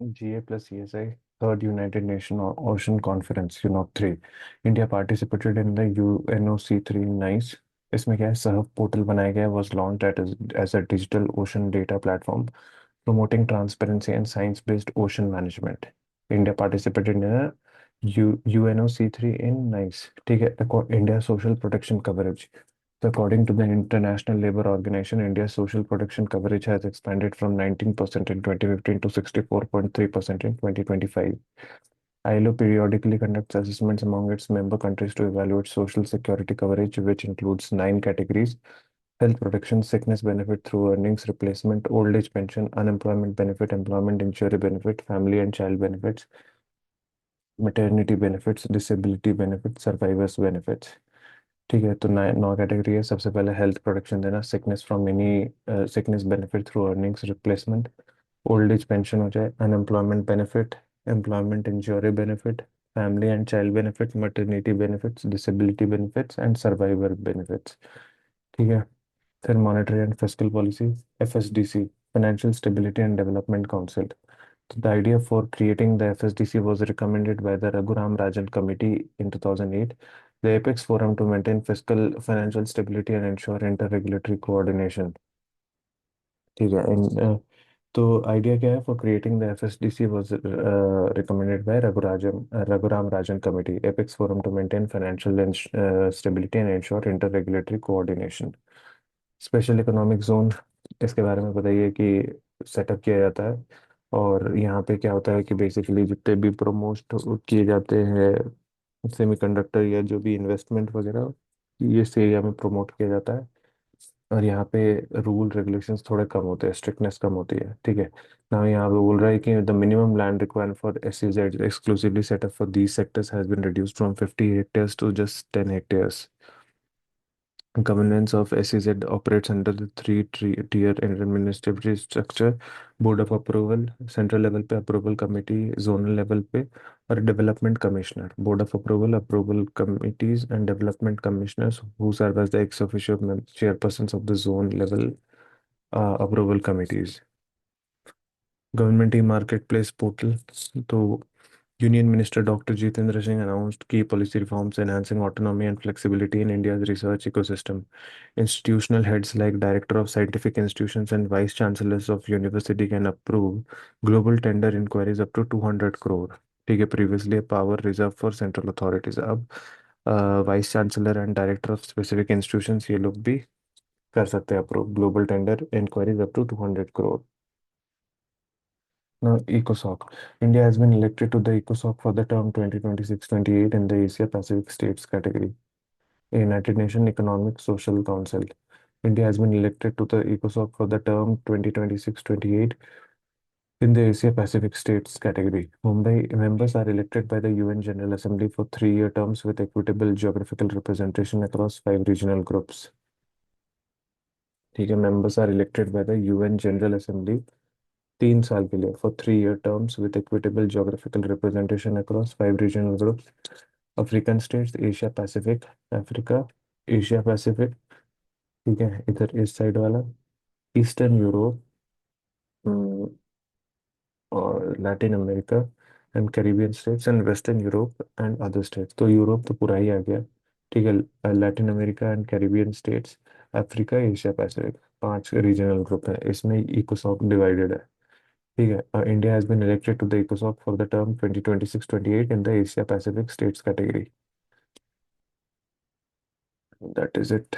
GA plus ESI, Third United Nation Ocean Conference, UNOC 3. India participated in the UNOC 3 NICE. इसमें क्या है, सहब portal बनाया गया, was launched as a digital ocean data platform promoting transparency and science-based ocean management. India participated in a UNOC 3 in NICE. ठीक है, India social protection coverage. So according to the International Labour Organization, India's social protection coverage has expanded from 19% in 2015 to 64.3% in 2025. ILO periodically conducts assessments among its member countries to evaluate social security coverage, which includes 9 categories: health protection, sickness benefit through earnings replacement, old age pension, unemployment benefit, employment injury benefit, family and child benefits, maternity benefits, disability benefits, survivors benefits. ठीक है, तो 9 category है। सबसे पहले health protection देना, sickness from any sickness benefit through earnings replacement, old age pension हो जाए, unemployment benefit, employment इंश्योरी benefit, family and child benefit, maternity benefits, disability benefits and survivor benefits. ठीक है, फिर monetary and fiscal policy, FSDC, financial stability and development council. So the idea for creating the FSDC was recommended by the Raghuram Rajan Committee in 2008, the apex forum to maintain fiscal financial stability and ensure inter-regulatory coordination. ठीक है, तो idea क्या है, for creating the FSDC was recommended by Raghuram Rajan Committee, apex forum to maintain financial stability and ensure inter-regulatory coordination. Special economic zone, इसके बारे में बताइए कि सेटअप किया जाता है। और यहाँ पे क्या होता है कि बेसिकली जितने भी प्रमोट किए जाते हैं सेमीकंडक्टर या जो भी इन्वेस्टमेंट वगैरह, ये इस एरिया में प्रमोट किया जाता है। और यहाँ पे रूल रेगुलेशंस थोड़े कम होते हैं, स्ट्रिक्टनेस कम होती है। ठीक है ना, यहाँ पे बोल रहा है कि the minimum land required for SEZ exclusively setup for these sectors has been reduced from 50 hectares to just 10 hectares. Governance of SEZ operates under the three-tier administrative structure: board of approval, central level पे approval committee, zonal level पे, और development commissioner. Board of approval, approval committees, and development commissioners who serve as the ex officio chairpersons of the zone level approval committees. Government e-marketplace portal. तो Union Minister Dr. Jitendra Singh announced key policy reforms enhancing autonomy and flexibility in India's research ecosystem. Institutional heads like Director of Scientific Institutions and Vice Chancellors of University can approve global tender inquiries up to 200 crore. ठीक है, previously a power reserved for central authorities. अब vice chancellor and director of specific institutions ये लोग भी कर सकते हैं approve global tender inquiries up to 200 crore. Now, ECOSOC. India has been elected to the ECOSOC for the term 2026-28 in the Asia Pacific States category. United Nations Economic Social Council. India has been elected to the ECOSOC for the term 2026-28 in the Asia Pacific States category. Mumbai members are elected by the UN General Assembly for 3-year terms with equitable geographical representation across 5 regional groups. ठीक है, members are elected by the UN General Assembly 3 साल के लिए for 3-year terms with equitable geographical representation across 5 regional groups: African states, Asia Pacific, Africa, Asia Pacific. ठीक है, इधर इस side वाला ईस्टर्न यूरोप और Latin America and Caribbean states and western Europe and other states. तो Europe तो पूरा ही आ गया. ठीक है, Latin America and Caribbean states, Africa, Asia Pacific, 5 regional group है. इसमें इकोसॉक डिवाइडेड है. ठीक है, India has been elected to the इकोसॉक for the term 2026-28 in the Asia Pacific states category. That is it.